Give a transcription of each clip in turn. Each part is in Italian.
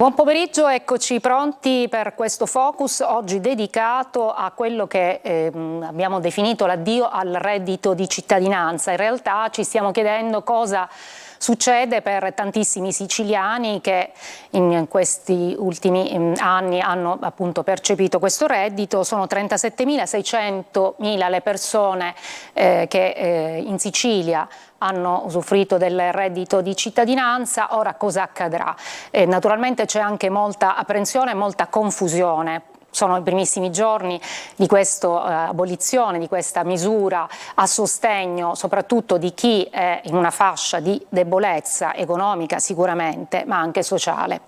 Buon pomeriggio, eccoci pronti per questo focus oggi dedicato a quello che abbiamo definito l'addio al reddito di cittadinanza. In realtà ci stiamo chiedendo cosa succede per tantissimi siciliani che in questi ultimi anni hanno appunto percepito questo reddito. Sono 37.600 le persone che in Sicilia hanno usufruito del reddito di cittadinanza. Ora cosa accadrà? Naturalmente c'è anche molta apprensione e molta confusione. Sono i primissimi giorni di questa abolizione, di questa misura a sostegno soprattutto di chi è in una fascia di debolezza economica sicuramente, ma anche sociale.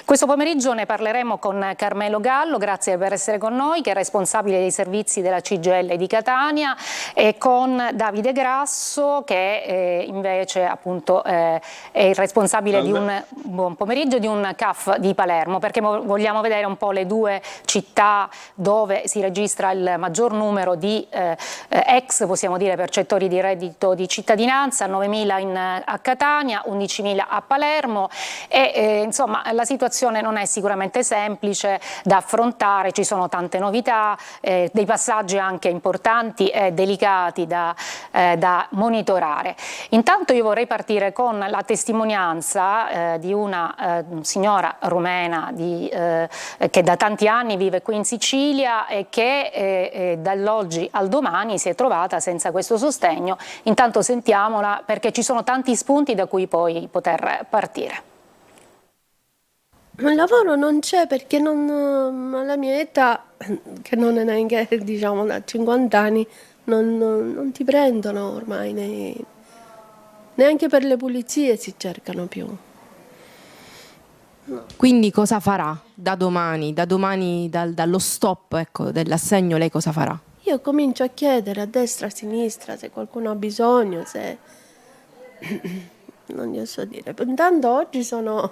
Questo pomeriggio ne parleremo con Carmelo Gallo, grazie per essere con noi, che è responsabile dei servizi della CGIL di Catania, e con Davide Grasso, che invece appunto è il responsabile di un buon pomeriggio di un CAF di Palermo, perché vogliamo vedere un po' le due città dove si registra il maggior numero di ex, possiamo dire, percettori di reddito di cittadinanza, 9.000 a Catania, 11.000 a Palermo, e insomma la situazione non è sicuramente semplice da affrontare, ci sono tante novità, dei passaggi anche importanti e delicati da monitorare. Intanto io vorrei partire con la testimonianza di una signora rumena che da tanti anni vive qui in Sicilia e che dall'oggi al domani si è trovata senza questo sostegno. Intanto sentiamola, perché ci sono tanti spunti da cui poi poter partire. Il lavoro non c'è perché alla mia età, che non è neanche diciamo da 50 anni, non ti prendono ormai, neanche per le pulizie si cercano più. No. Quindi cosa farà da domani dallo stop, ecco, dell'assegno, lei cosa farà? Io comincio a chiedere a destra, a sinistra, se qualcuno ha bisogno, se... non gli so dire. Intanto oggi sono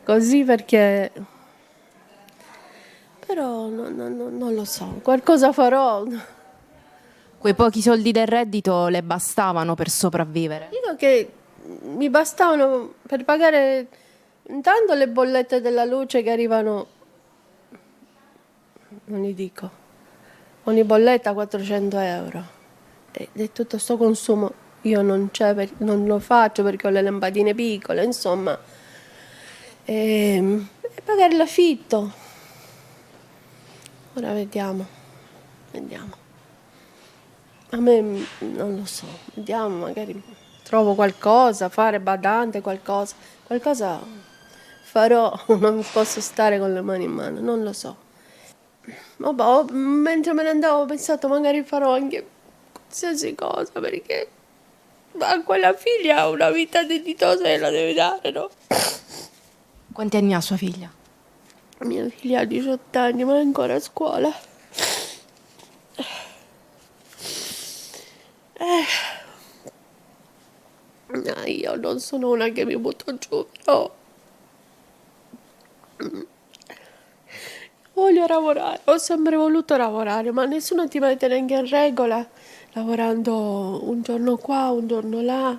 così perché... Però non lo so, qualcosa farò. Quei pochi soldi del reddito le bastavano per sopravvivere? Dico che mi bastavano per pagare... Intanto le bollette della luce che arrivano, non gli dico, ogni bolletta 400 euro. E tutto sto consumo io non lo faccio perché ho le lampadine piccole, insomma. E pagare l'affitto. Ora vediamo. A me non lo so, vediamo, magari trovo qualcosa, fare badante, qualcosa farò, non posso stare con le mani in mano, non lo so. Vabbè, mentre me ne andavo ho pensato magari farò anche qualsiasi cosa, perché a quella figlia una vita dignitosa gliela deve dare, no? Quanti anni ha sua figlia? Mia figlia ha 18 anni, ma è ancora a scuola. Io non sono una che mi butto giù, però voglio lavorare, ho sempre voluto lavorare, ma nessuno ti mette neanche in regola, lavorando un giorno qua, un giorno là.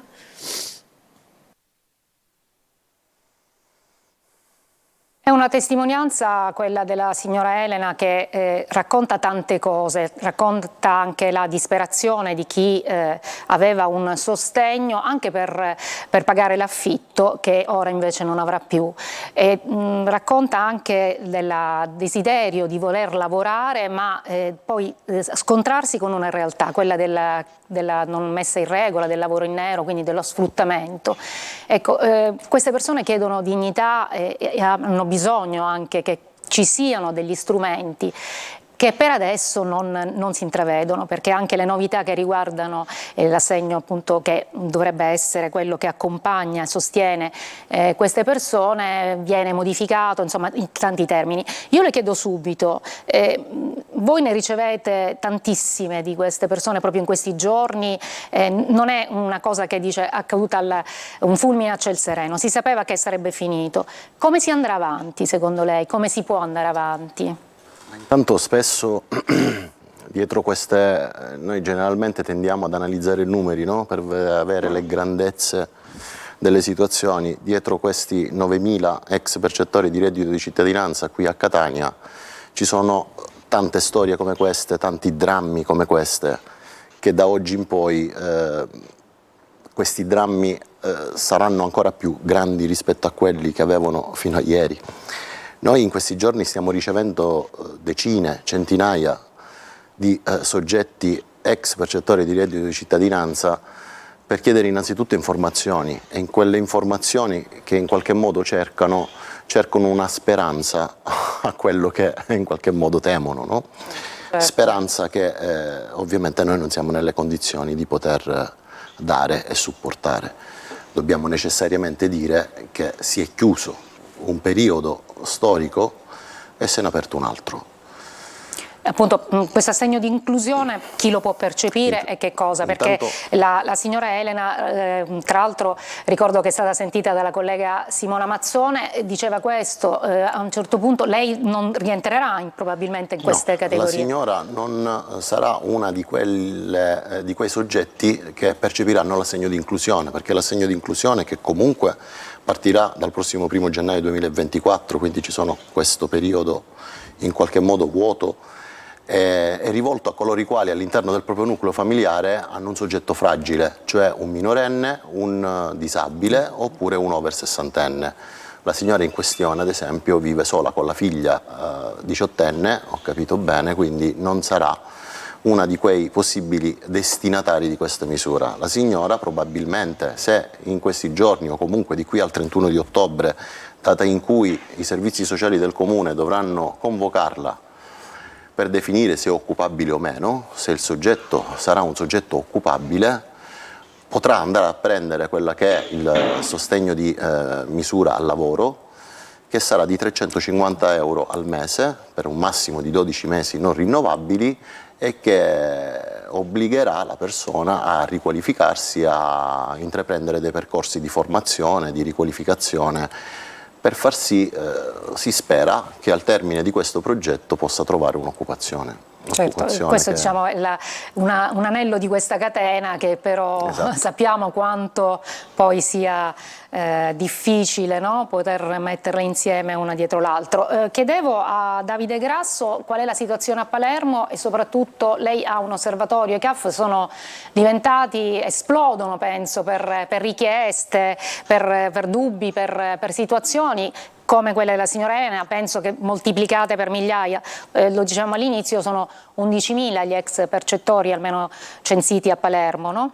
È una testimonianza, quella della signora Elena, che racconta tante cose, racconta anche la disperazione di chi aveva un sostegno anche per pagare l'affitto, che ora invece non avrà più. E, racconta anche del desiderio di voler lavorare, ma poi scontrarsi con una realtà, quella della non messa in regola, del lavoro in nero, quindi dello sfruttamento. Ecco, queste persone chiedono dignità e hanno bisogno anche che ci siano degli strumenti che per adesso non si intravedono, perché anche le novità che riguardano l'assegno, appunto, che dovrebbe essere quello che accompagna e sostiene queste persone, viene modificato, insomma, in tanti termini. Io le chiedo subito, voi ne ricevete tantissime di queste persone proprio in questi giorni, non è una cosa che dice accaduta un fulmine a ciel sereno, si sapeva che sarebbe finito. Come si andrà avanti secondo lei? Come si può andare avanti? Intanto spesso dietro queste, noi generalmente tendiamo ad analizzare i numeri, no? Per avere le grandezze delle situazioni. Dietro questi 9.000 ex percettori di reddito di cittadinanza qui a Catania ci sono tante storie come queste, tanti drammi come queste, che da oggi in poi questi drammi saranno ancora più grandi rispetto a quelli che avevano fino a ieri. Noi in questi giorni stiamo ricevendo decine, centinaia di soggetti ex percettori di reddito di cittadinanza per chiedere innanzitutto informazioni, e in quelle informazioni che in qualche modo cercano una speranza a quello che in qualche modo temono, no? Speranza che ovviamente noi non siamo nelle condizioni di poter dare e supportare. Dobbiamo necessariamente dire che si è chiuso un periodo storico e se n'è aperto un altro. Appunto, questo assegno di inclusione chi lo può percepire e che cosa? Perché la signora Elena, tra l'altro ricordo che è stata sentita dalla collega Simona Mazzone, diceva questo, a un certo punto lei non rientrerà probabilmente in queste categorie. La signora non sarà una di quei soggetti che percepiranno l'assegno di inclusione, perché l'assegno di inclusione, che comunque partirà dal prossimo 1° gennaio 2024, quindi ci sono questo periodo in qualche modo vuoto, è rivolto a coloro i quali all'interno del proprio nucleo familiare hanno un soggetto fragile, cioè un minorenne, un disabile oppure un over 60enne. La signora in questione, ad esempio, vive sola con la figlia 18enne, ho capito bene, quindi non sarà una di quei possibili destinatari di questa misura. La signora probabilmente, se in questi giorni o comunque di qui al 31 di ottobre, data in cui i servizi sociali del comune dovranno convocarla per definire se è occupabile o meno, se il soggetto sarà un soggetto occupabile, potrà andare a prendere quella che è il sostegno di misura al lavoro, che sarà di 350 euro al mese per un massimo di 12 mesi non rinnovabili, e che obbligherà la persona a riqualificarsi, a intraprendere dei percorsi di formazione, di riqualificazione, per far sì, si spera che al termine di questo progetto possa trovare un'occupazione. Certo, questo diciamo è un anello di questa catena, che però sappiamo quanto poi sia difficile, no? Poter metterle insieme una dietro l'altro. Chiedevo a Davide Grasso qual è la situazione a Palermo, e soprattutto lei ha un osservatorio. I CAF sono diventati, esplodono penso, per richieste, per dubbi, per situazioni come quella della signora Elena, penso che moltiplicate per migliaia. Lo diciamo all'inizio, sono 11.000 gli ex percettori almeno censiti a Palermo, no?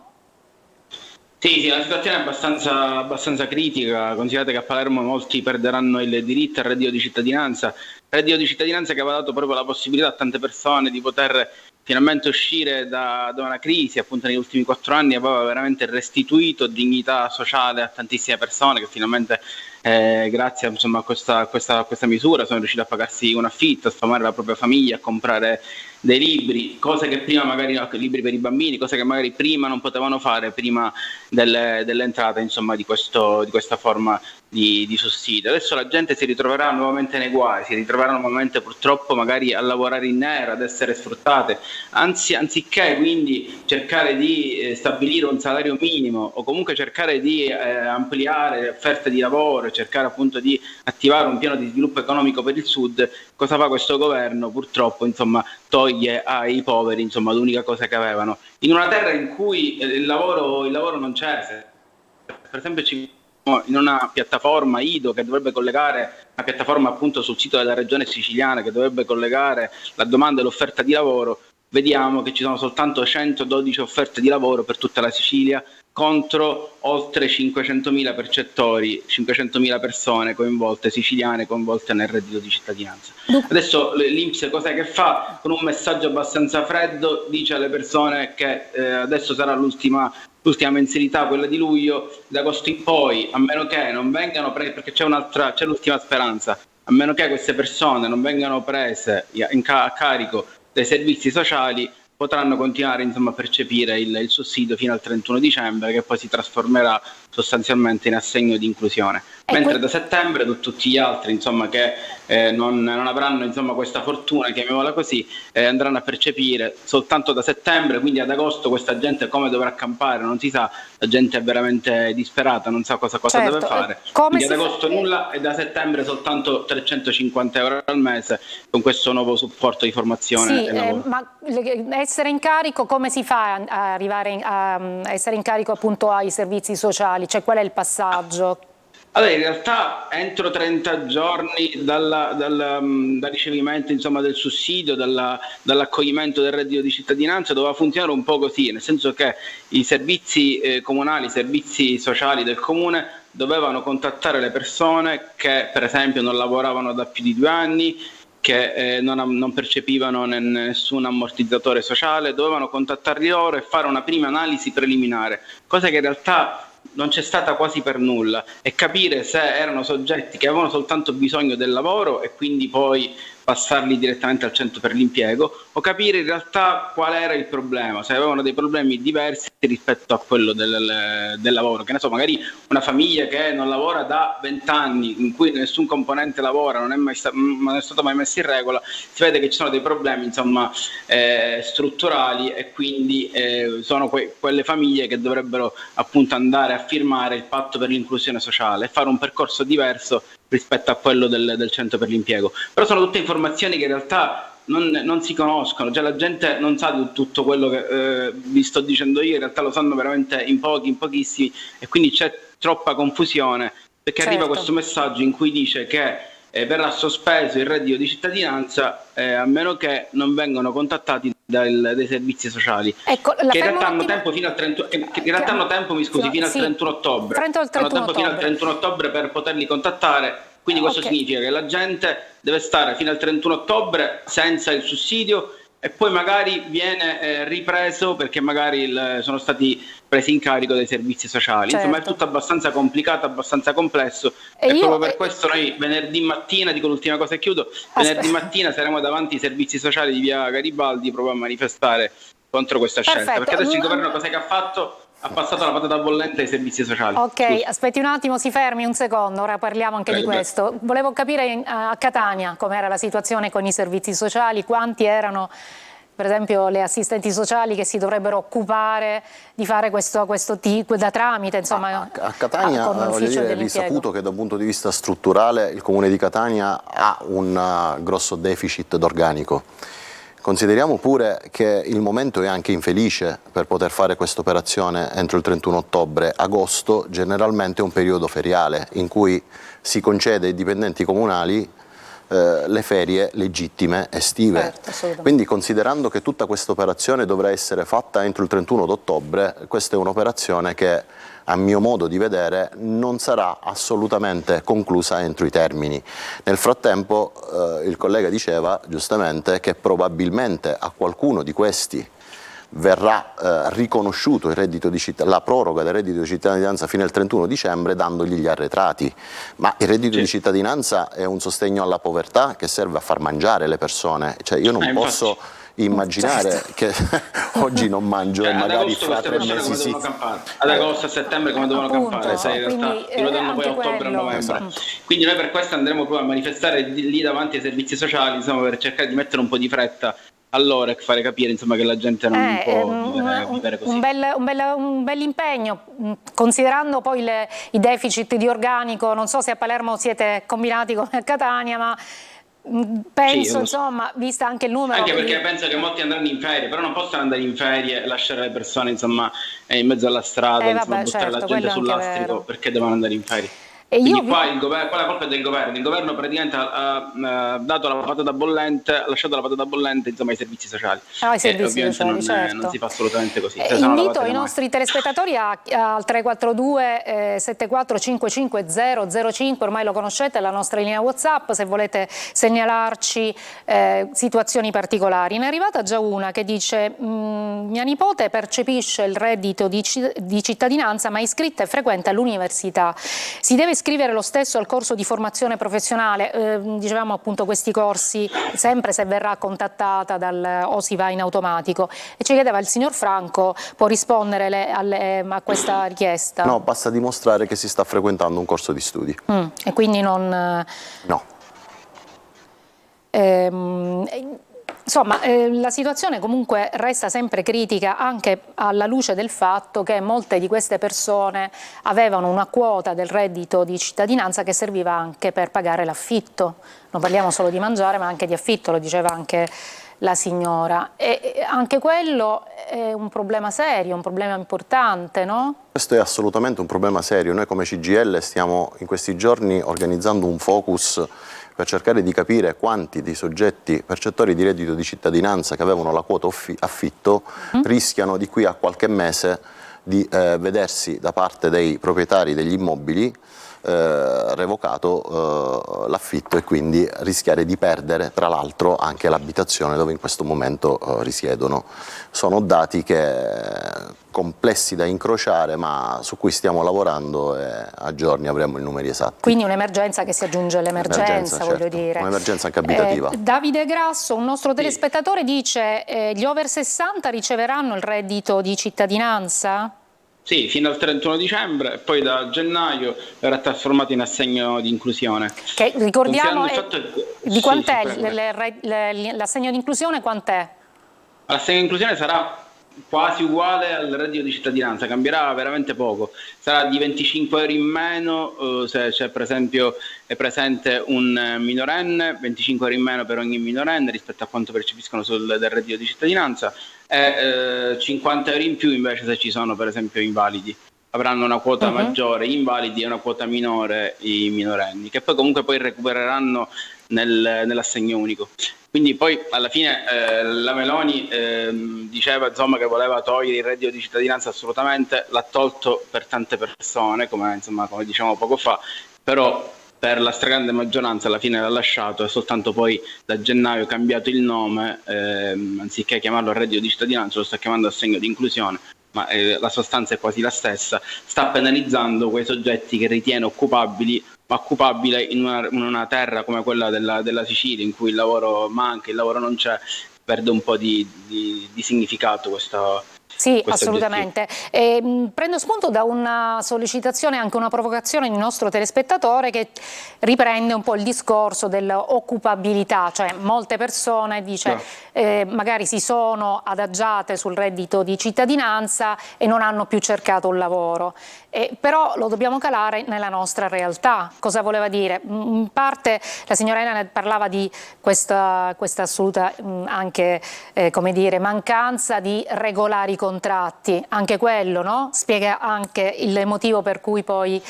Sì, la situazione è abbastanza critica. Considerate che a Palermo molti perderanno il diritto al reddito di cittadinanza che aveva dato proprio la possibilità a tante persone di poter finalmente uscire da una crisi, appunto negli ultimi 4 anni aveva veramente restituito dignità sociale a tantissime persone che finalmente grazie insomma, a questa misura sono riusciti a pagarsi un affitto, a sfamare la propria famiglia, a comprare dei libri, cose che prima magari, libri per i bambini, cose che magari prima non potevano fare prima dell'entrata insomma di questa forma di sussidio. Adesso la gente si ritroverà nuovamente nei guai, si ritroverà nuovamente purtroppo magari a lavorare in nero, ad essere sfruttate, anziché quindi cercare di stabilire un salario minimo o comunque cercare di ampliare le offerte di lavoro, cercare appunto di attivare un piano di sviluppo economico per il Sud, cosa fa questo governo? Purtroppo insomma toglie ai poveri insomma l'unica cosa che avevano. In una terra in cui il lavoro non c'è, per esempio in una piattaforma IDO che dovrebbe collegare, una piattaforma appunto sul sito della regione siciliana che dovrebbe collegare la domanda e l'offerta di lavoro, vediamo che ci sono soltanto 112 offerte di lavoro per tutta la Sicilia contro oltre 500.000 percettori, 500.000 persone coinvolte, siciliane coinvolte nel reddito di cittadinanza. Adesso l'INPS cos'è che fa? Con un messaggio abbastanza freddo dice alle persone che adesso sarà l'ultima mensilità, quella di luglio, da agosto in poi, a meno che non vengano prese, perché c'è l'ultima speranza, a meno che queste persone non vengano prese a carico dei servizi sociali, potranno continuare insomma, a percepire il sussidio fino al 31 dicembre, che poi si trasformerà sostanzialmente in assegno di inclusione. mentre da settembre tutti gli altri, insomma, che non avranno, insomma, questa fortuna, chiamiamola così, andranno a percepire soltanto da settembre. Quindi ad agosto questa gente come dovrà campare non si sa, la gente è veramente disperata, non sa cosa Certo. deve fare. Quindi ad agosto nulla, e da settembre soltanto 350 euro al mese con questo nuovo supporto di formazione. Sì, e lavoro. ma essere in carico, come si fa a arrivare a essere in carico appunto ai servizi sociali? Cioè, qual è il passaggio? Allora, in realtà entro 30 giorni dal ricevimento, insomma, del sussidio, dall'accoglimento del reddito di cittadinanza, doveva funzionare un po' così, nel senso che i servizi comunali, i servizi sociali del comune dovevano contattare le persone che per esempio non lavoravano da più di 2 anni, che non percepivano nessun ammortizzatore sociale, dovevano contattarli loro e fare una prima analisi preliminare, cosa che in realtà non c'è stata quasi per nulla, e capire se erano soggetti che avevano soltanto bisogno del lavoro e quindi poi passarli direttamente al centro per l'impiego, o capire in realtà qual era il problema, se avevano dei problemi diversi rispetto a quello del lavoro. Che ne so, magari una famiglia che non lavora da 20 anni, in cui nessun componente lavora, non è stato mai messo in regola, si vede che ci sono dei problemi, insomma, strutturali, e quindi sono quelle famiglie che dovrebbero appunto andare a firmare il patto per l'inclusione sociale e fare un percorso diverso rispetto a quello del centro per l'impiego. Però sono tutte informazioni che in realtà non si conoscono, cioè la gente non sa di tutto quello che vi sto dicendo io, in realtà lo sanno veramente in pochissimi, e quindi c'è troppa confusione, perché arriva questo messaggio in cui dice che verrà sospeso il reddito di cittadinanza a meno che non vengono contattati dai servizi sociali, Ecco, che in realtà hanno tempo fino al 31, fino al 31 ottobre. Hanno tempo fino al 31 ottobre per poterli contattare. Quindi questo significa che la gente deve stare fino al 31 ottobre senza il sussidio, e poi magari viene ripreso perché magari sono stati presi in carico dai servizi sociali. Certo. Insomma, è tutto abbastanza complicato, abbastanza complesso, e proprio per questo noi venerdì mattina, dico l'ultima cosa e chiudo, venerdì mattina saremo davanti ai servizi sociali di via Garibaldi proprio a manifestare contro questa scelta. Perché adesso il governo cosa che ha fatto? Ha passato la patata bollente ai servizi sociali. Ok, aspetti un attimo, si fermi un secondo, ora parliamo anche di questo. Volevo capire a Catania com'era la situazione con i servizi sociali, quanti erano per esempio le assistenti sociali che si dovrebbero occupare di fare questo tipo da tramite, insomma. A Catania voglio dire, è risaputo che da un punto di vista strutturale il Comune di Catania ha un grosso deficit d'organico. Consideriamo pure che il momento è anche infelice per poter fare questa operazione entro il 31 ottobre. Agosto generalmente è un periodo feriale in cui si concede ai dipendenti comunali le ferie legittime estive. Certo, quindi considerando che tutta questa operazione dovrà essere fatta entro il 31 ottobre, questa è un'operazione che a mio modo di vedere non sarà assolutamente conclusa entro i termini. Nel frattempo il collega diceva giustamente che probabilmente a qualcuno di questi verrà riconosciuto il reddito di la proroga del reddito di cittadinanza fino al 31 dicembre dandogli gli arretrati, ma il reddito di cittadinanza è un sostegno alla povertà che serve a far mangiare le persone, cioè io non posso immaginare che oggi non mangio e magari fra 3 mesi sì. Ad agosto, a settembre come devono campare, sai, in realtà lo danno poi a ottobre e novembre. Esatto. Quindi noi per questo andremo poi a manifestare lì davanti ai servizi sociali, insomma, per cercare di mettere un po' di fretta allora e fare capire, insomma, che la gente non può vivere così. Un bel impegno, considerando poi i deficit di organico. Non so se a Palermo siete combinati come a Catania, ma penso, insomma, vista anche il numero. Anche perché penso che molti andranno in ferie, però non possono andare in ferie e lasciare le persone, insomma, in mezzo alla strada, insomma, buttare la gente sul lastrico perché devono andare in ferie. Quindi qua la colpa è del governo. Il governo praticamente ha dato la patata bollente, ha lasciato la patata bollente, insomma, ai servizi sociali. Ai servizi sociali, certo. Non si fa assolutamente così. Invito i nostri telespettatori al 342 7455 005, ormai lo conoscete, la nostra linea WhatsApp, se volete segnalarci situazioni particolari. Ne è arrivata già una che dice: mia nipote percepisce il reddito di cittadinanza ma è iscritta e frequenta l'università. Si deve iscrivere lo stesso al corso di formazione professionale, dicevamo appunto questi corsi, sempre se verrà contattata o si va in automatico, e ci chiedeva il signor Franco, può rispondere a questa richiesta? No, basta dimostrare che si sta frequentando un corso di studi. E quindi non... No. Insomma, la situazione comunque resta sempre critica anche alla luce del fatto che molte di queste persone avevano una quota del reddito di cittadinanza che serviva anche per pagare l'affitto. Non parliamo solo di mangiare ma anche di affitto, lo diceva anche la signora. E anche quello è un problema serio, un problema importante, no? Questo è assolutamente un problema serio. Noi come CGIL stiamo in questi giorni organizzando un focus per cercare di capire quanti dei soggetti percettori di reddito di cittadinanza che avevano la quota affitto rischiano di qui a qualche mese di vedersi da parte dei proprietari degli immobili revocato l'affitto e quindi rischiare di perdere tra l'altro anche l'abitazione dove in questo momento risiedono. Sono dati complessi da incrociare ma su cui stiamo lavorando e a giorni avremo i numeri esatti. Quindi un'emergenza che si aggiunge all'emergenza, voglio certo, dire. Un'emergenza anche abitativa. Davide Grasso, un nostro telespettatore, dice gli over 60 riceveranno il reddito di cittadinanza? Sì, fino al 31 dicembre e poi da gennaio verrà trasformato in assegno di inclusione. Che ricordiamo, di quant'è l'assegno di inclusione? Quant'è? L'assegno di inclusione sarà quasi uguale al reddito di cittadinanza, cambierà veramente poco, sarà di 25 euro in meno se c'è per esempio è presente un minorenne, 25 euro in meno per ogni minorenne rispetto a quanto percepiscono del reddito di cittadinanza e 50 euro in più invece se ci sono per esempio invalidi. Avranno una quota maggiore gli invalidi e una quota minore i minorenni, che poi recupereranno nell'assegno unico. Quindi poi alla fine la Meloni diceva insomma che voleva togliere il reddito di cittadinanza, assolutamente l'ha tolto per tante persone, come dicevamo poco fa, però per la stragrande maggioranza alla fine l'ha lasciato e soltanto poi da gennaio ha cambiato il nome, anziché chiamarlo reddito di cittadinanza lo sta chiamando assegno di inclusione, ma la sostanza è quasi la stessa, sta penalizzando quei soggetti che ritiene occupabili, ma occupabile in una terra come quella della Sicilia in cui il lavoro manca, il lavoro non c'è, perde un po' di significato questo. Sì, assolutamente. Prendo spunto da una sollecitazione, anche una provocazione di nostro telespettatore che riprende un po' il discorso dell'occupabilità, cioè molte persone magari si sono adagiate sul reddito di cittadinanza e non hanno più cercato un lavoro. Però lo dobbiamo calare nella nostra realtà. Cosa voleva dire? In parte la signora Elena parlava di questa assoluta anche come dire, mancanza di regolari contratti, anche quello, no? Spiega anche il motivo per cui poi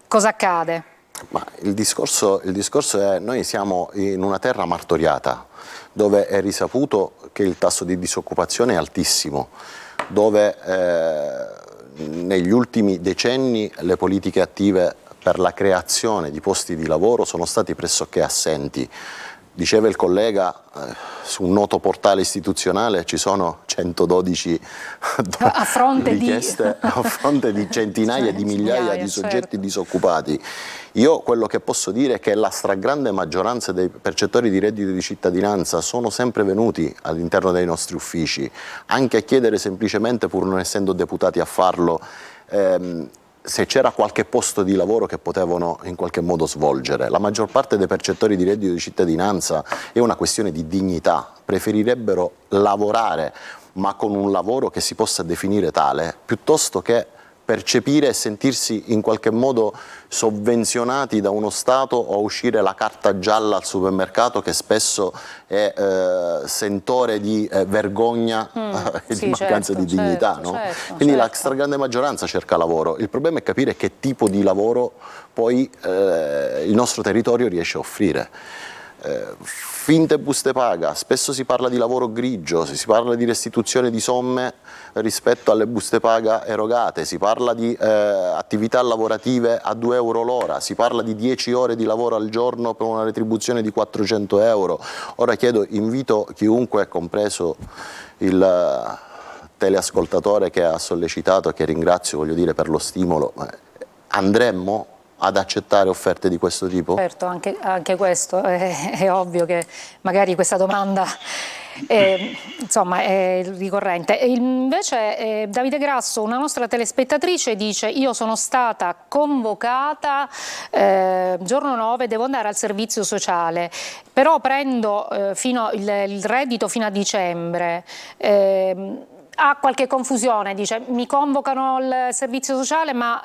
cosa accade. Ma il discorso è noi siamo in una terra martoriata dove è risaputo che il tasso di disoccupazione è altissimo, dove negli ultimi decenni le politiche attive per la creazione di posti di lavoro sono stati pressoché assenti. Diceva il collega, su un noto portale istituzionale ci sono 112 richieste a fronte di centinaia di migliaia di soggetti disoccupati. Io quello che posso dire è che la stragrande maggioranza dei percettori di reddito di cittadinanza sono sempre venuti all'interno dei nostri uffici, anche a chiedere semplicemente, pur non essendo deputati a farlo, se c'era qualche posto di lavoro che potevano in qualche modo svolgere. La maggior parte dei percettori di reddito di cittadinanza è una questione di dignità, preferirebbero lavorare ma con un lavoro che si possa definire tale, piuttosto che percepire e sentirsi in qualche modo sovvenzionati da uno Stato o uscire la carta gialla al supermercato che spesso è sentore di vergogna e di mancanza di dignità. Quindi la stragrande maggioranza cerca lavoro, il problema è capire che tipo di lavoro poi il nostro territorio riesce a offrire. Finte buste paga, spesso si parla di lavoro grigio, si parla di restituzione di somme rispetto alle buste paga erogate, si parla di attività lavorative a 2 euro l'ora, si parla di 10 ore di lavoro al giorno per una retribuzione di 400 euro. Ora invito chiunque, compreso il teleascoltatore che ha sollecitato, che ringrazio, voglio dire, per lo stimolo, andremmo ad accettare offerte di questo tipo? Certo, anche questo è ovvio che magari questa domanda insomma, è ricorrente. Invece Davide Grasso, una nostra telespettatrice, dice: io sono stata convocata giorno 9, devo andare al servizio sociale, però prendo il reddito fino a dicembre. Ha qualche confusione, dice: mi convocano al servizio sociale ma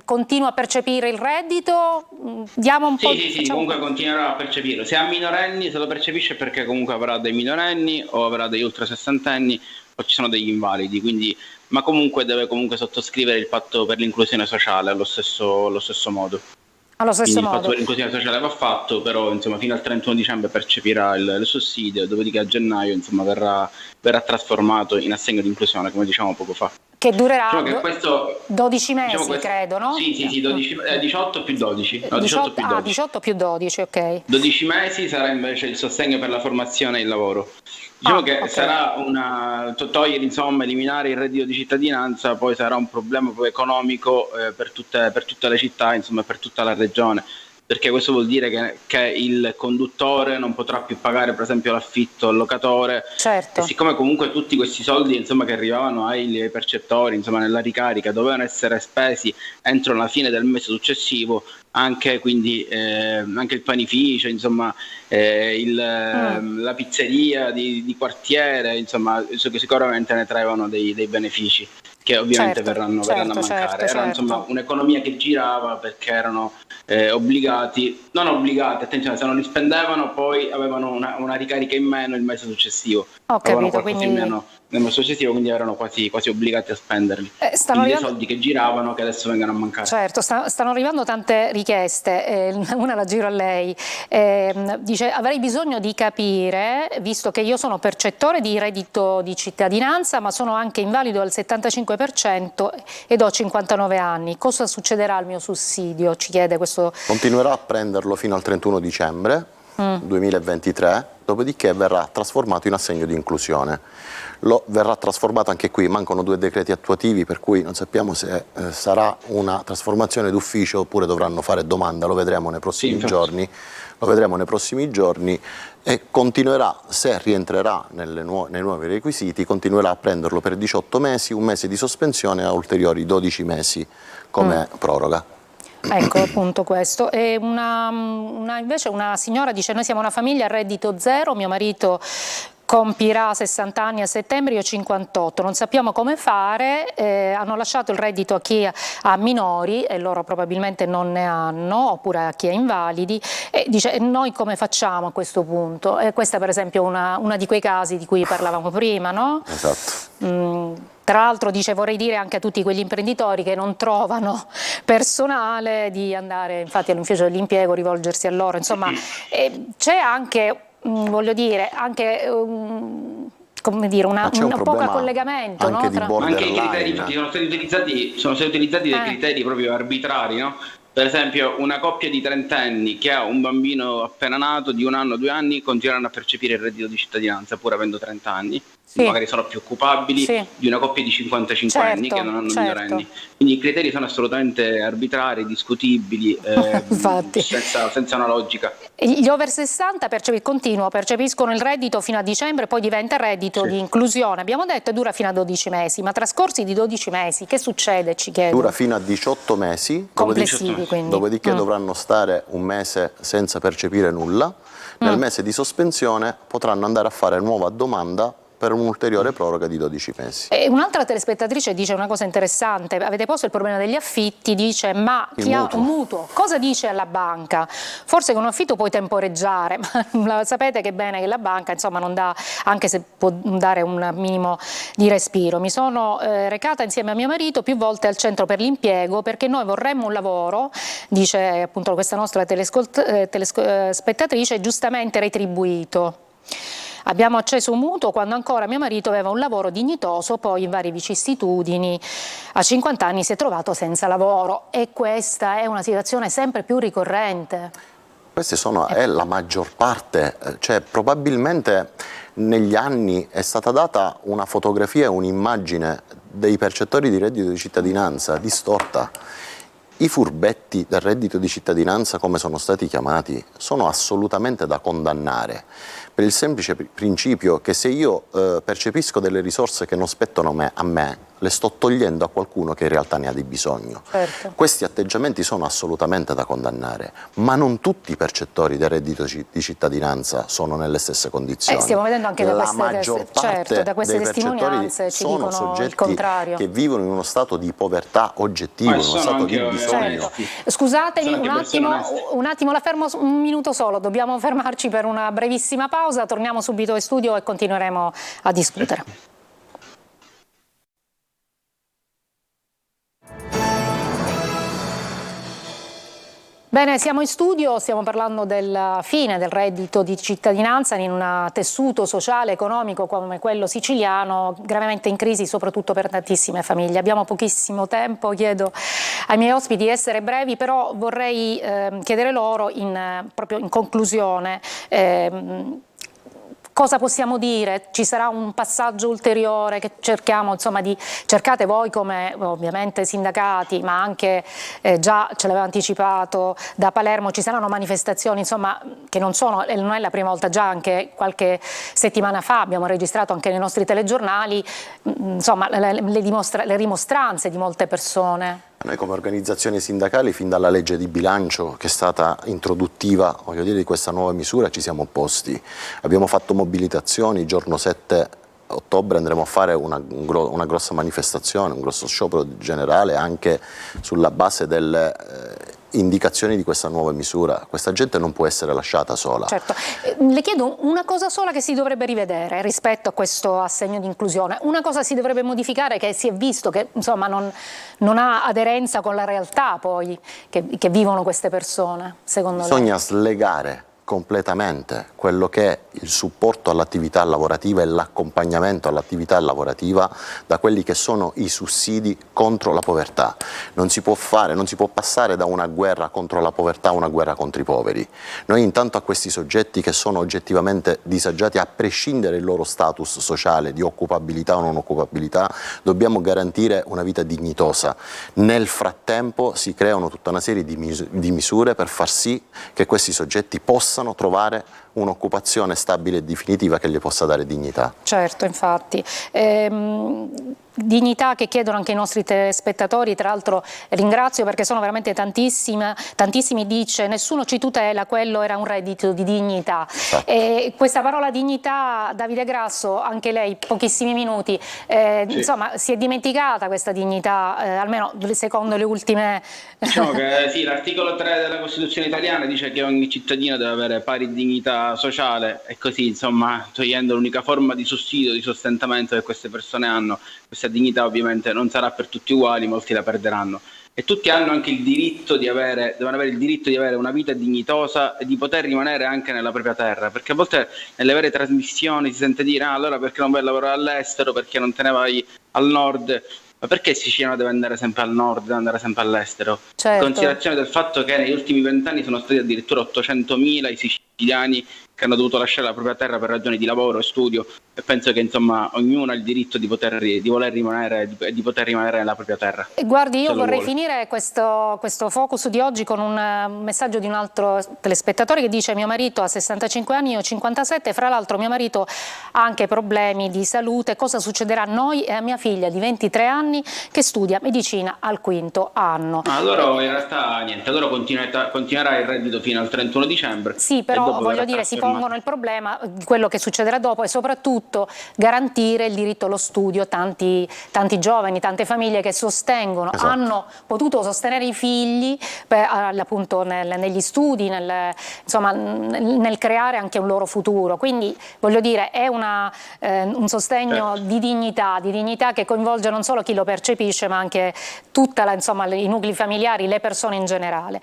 continuo a percepire il reddito? Diamo un po'. Sì, comunque continuerà a percepirlo. Se ha minorenni, se lo percepisce perché comunque avrà dei minorenni o avrà degli ultra sessantenni o ci sono degli invalidi, quindi, ma comunque deve comunque sottoscrivere il patto per l'inclusione sociale allo stesso modo. Allo stesso Quindi modo. il patto per l'inclusione sociale va fatto, però insomma fino al 31 dicembre percepirà il sussidio, dopodiché a gennaio insomma verrà trasformato in assegno di inclusione, come dicevamo poco fa. Che durerà Diciamo che questo, 12 mesi, diciamo questo, credo, no? Sì, 18 più 12. No, 18 più 12. 18 più 12, ok. 12 mesi sarà invece il sostegno per la formazione e il lavoro. Diciamo che okay. Sarà togliere, insomma, eliminare il reddito di cittadinanza, poi sarà un problema poi economico per tutte le città, insomma, per tutta la regione. Perché questo vuol dire che il conduttore non potrà più pagare per esempio l'affitto al locatore, certo. E siccome comunque tutti questi soldi, insomma, che arrivavano ai percettori, insomma, nella ricarica dovevano essere spesi entro la fine del mese successivo, anche il panificio, insomma, la pizzeria di quartiere, insomma, sicuramente ne traevano dei benefici che ovviamente verranno a mancare. Era insomma un'economia che girava perché erano non obbligati, attenzione, se non li spendevano poi avevano una ricarica in meno il mese successivo. Ho capito, quindi in meno nel mese successivo, quindi erano quasi obbligati a spenderli. Quindi dei soldi che giravano che adesso vengono a mancare. Certo, stanno arrivando tante richieste, una la giro a lei. Dice: avrei bisogno di capire, visto che io sono percettore di reddito di cittadinanza ma sono anche invalido al 75% ed ho 59 anni, cosa succederà al mio sussidio? Ci chiede questo. Continuerà a prenderlo fino al 31 dicembre 2023, dopodiché verrà trasformato in assegno di inclusione. Verrà trasformato anche qui, mancano 2 decreti attuativi, per cui non sappiamo se sarà una trasformazione d'ufficio oppure dovranno fare domanda, lo vedremo nei prossimi giorni. Lo vedremo nei prossimi giorni e continuerà, se rientrerà nei nuovi requisiti, continuerà a prenderlo per 18 mesi, un mese di sospensione a ulteriori 12 mesi come proroga. Ecco appunto questo. E invece una signora dice: noi siamo una famiglia a reddito zero, mio marito compirà 60 anni a settembre, io 58, non sappiamo come fare, hanno lasciato il reddito a chi ha minori e loro probabilmente non ne hanno, oppure a chi è invalidi, e dice: noi come facciamo a questo punto? E questa per esempio è una di quei casi di cui parlavamo prima, no? Esatto. Tra l'altro dice: vorrei dire anche a tutti quegli imprenditori che non trovano personale di andare infatti all'ufficio dell'impiego, rivolgersi a loro, insomma c'è anche, voglio dire, anche come dire, un poco collegamento, anche, no? Anche i criteri infatti sono stati utilizzati dei criteri proprio arbitrari, no? Per esempio una coppia di trentenni che ha un bambino appena nato di 1 anno, 2 anni, continueranno a percepire il reddito di cittadinanza pur avendo 30 anni, magari sono più occupabili di una coppia di 55 anni che non hanno minorenni. Quindi i criteri sono assolutamente arbitrari, discutibili, senza una logica. Gli over 60 percepiscono il reddito fino a dicembre, poi diventa reddito di inclusione. Abbiamo detto che dura fino a 12 mesi, ma trascorsi di 12 mesi che succede? Ci chiedo. Dura fino a 18 mesi, complessivi, dopodiché dovranno stare un mese senza percepire nulla. Nel mese di sospensione potranno andare a fare nuova domanda per un'ulteriore proroga di 12 mesi. E un'altra telespettatrice dice una cosa interessante: avete posto il problema degli affitti, dice: ma chi ha un mutuo cosa dice alla banca? Forse con un affitto puoi temporeggiare, ma sapete che bene che la banca insomma non dà, anche se può dare un minimo di respiro. Mi sono recata insieme a mio marito più volte al centro per l'impiego perché noi vorremmo un lavoro, dice appunto questa nostra telespettatrice, giustamente retribuito. Abbiamo acceso un mutuo quando ancora mio marito aveva un lavoro dignitoso, poi in varie vicissitudini a 50 anni si è trovato senza lavoro e questa è una situazione sempre più ricorrente. Queste è la maggior parte, cioè probabilmente negli anni è stata data una fotografia e un'immagine dei percettori di reddito di cittadinanza distorta. I furbetti del reddito di cittadinanza, come sono stati chiamati, sono assolutamente da condannare, per il semplice principio che se io percepisco delle risorse che non spettano a me, le sto togliendo a qualcuno che in realtà ne ha di bisogno. Certo. Questi atteggiamenti sono assolutamente da condannare, ma non tutti i percettori del reddito di cittadinanza sono nelle stesse condizioni. Stiamo vedendo anche da La queste, maggior parte da queste dei percettori testimonianze ci sono dicono soggetti il contrario. che vivono in uno stato di povertà oggettivo, in uno stato di bisogno. Certo. Scusatemi un attimo, la fermo un minuto solo, dobbiamo fermarci per una brevissima pausa, torniamo subito in studio e continueremo a discutere. Bene, siamo in studio, stiamo parlando della fine del reddito di cittadinanza in un tessuto sociale, economico come quello siciliano, gravemente in crisi soprattutto per tantissime famiglie. Abbiamo pochissimo tempo, chiedo ai miei ospiti di essere brevi, però vorrei chiedere loro proprio in conclusione cosa possiamo dire? Ci sarà un passaggio ulteriore che cerchiamo, insomma, cercate voi come ovviamente sindacati, ma anche già ce l'aveva anticipato da Palermo, ci saranno manifestazioni, insomma, che non è la prima volta, già anche qualche settimana fa abbiamo registrato anche nei nostri telegiornali, insomma, le rimostranze di molte persone. Noi come organizzazioni sindacali, fin dalla legge di bilancio che è stata introduttiva, voglio dire, di questa nuova misura, ci siamo opposti. Abbiamo fatto mobilitazioni, il giorno 7 ottobre andremo a fare una grossa manifestazione, un grosso sciopero generale anche sulla base delle indicazioni di questa nuova misura. Questa gente non può essere lasciata sola. Certo. Le chiedo una cosa sola che si dovrebbe rivedere rispetto a questo assegno di inclusione. Una cosa si dovrebbe modificare che si è visto che insomma non ha aderenza con la realtà poi che vivono queste persone, secondo lei? Bisogna slegare completamente quello che è il supporto all'attività lavorativa e l'accompagnamento all'attività lavorativa da quelli che sono i sussidi contro la povertà. Non si può passare da una guerra contro la povertà a una guerra contro i poveri. Noi intanto a questi soggetti che sono oggettivamente disagiati, a prescindere dal loro status sociale di occupabilità o non occupabilità, dobbiamo garantire una vita dignitosa. Nel frattempo si creano tutta una serie di misure per far sì che questi soggetti possano trovare un'occupazione stabile e definitiva che gli possa dare dignità. Certo, infatti. Dignità che chiedono anche i nostri telespettatori, tra l'altro ringrazio perché sono veramente tantissimi, dice nessuno ci tutela, quello era un reddito di dignità. Esatto. E questa parola dignità, Davide Grasso, anche lei, pochissimi minuti, Sì. Insomma si è dimenticata questa dignità, almeno secondo le ultime... Diciamo che sì, l'articolo 3 della Costituzione italiana dice che ogni cittadino deve avere pari dignità sociale e così, insomma, togliendo l'unica forma di sussidio, di sostentamento che queste persone hanno, questa dignità ovviamente non sarà per tutti uguali, molti la perderanno. E tutti hanno anche il diritto devono avere il diritto di avere una vita dignitosa e di poter rimanere anche nella propria terra, perché a volte nelle vere trasmissioni si sente dire allora perché non vai a lavorare all'estero, perché non te ne vai al nord. Ma perché il siciliano deve andare sempre al nord, deve andare sempre all'estero? Certo. In considerazione del fatto che negli ultimi 20 anni sono stati addirittura 800.000 i siciliani che hanno dovuto lasciare la propria terra per ragioni di lavoro e studio, e penso che insomma ognuno ha il diritto di voler rimanere nella propria terra. E guardi, io vorrei finire questo focus di oggi con un messaggio di un altro telespettatore che dice: mio marito ha 65 anni, io ho 57, fra l'altro mio marito ha anche problemi di salute, cosa succederà a noi e a mia figlia di 23 anni che studia medicina al 5° anno? Allora in realtà niente, allora continuerà il reddito fino al 31 dicembre. Sì, però voglio dire, si pongono il problema di quello che succederà dopo e soprattutto garantire il diritto allo studio. Tanti giovani, tante famiglie che sostengono, esatto, hanno potuto sostenere i figli appunto negli studi, nel creare anche un loro futuro. Quindi voglio dire, è un sostegno di dignità che coinvolge non solo chi lo percepisce ma anche i nuclei familiari, le persone in generale.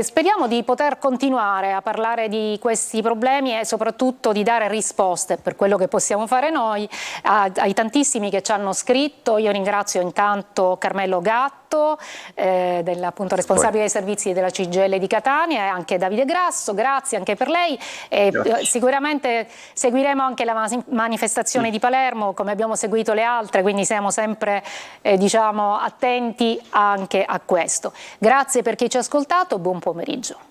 Speriamo di poter continuare a parlare di questi problemi problemi e soprattutto di dare risposte, per quello che possiamo fare noi, ai tantissimi che ci hanno scritto. Io ringrazio intanto Carmelo Gatto, appunto responsabile dei servizi della CGIL di Catania, e anche Davide Grasso, grazie anche per lei. Sicuramente seguiremo anche la manifestazione di Palermo, come abbiamo seguito le altre, quindi siamo sempre diciamo attenti anche a questo. Grazie per chi ci ha ascoltato, buon pomeriggio.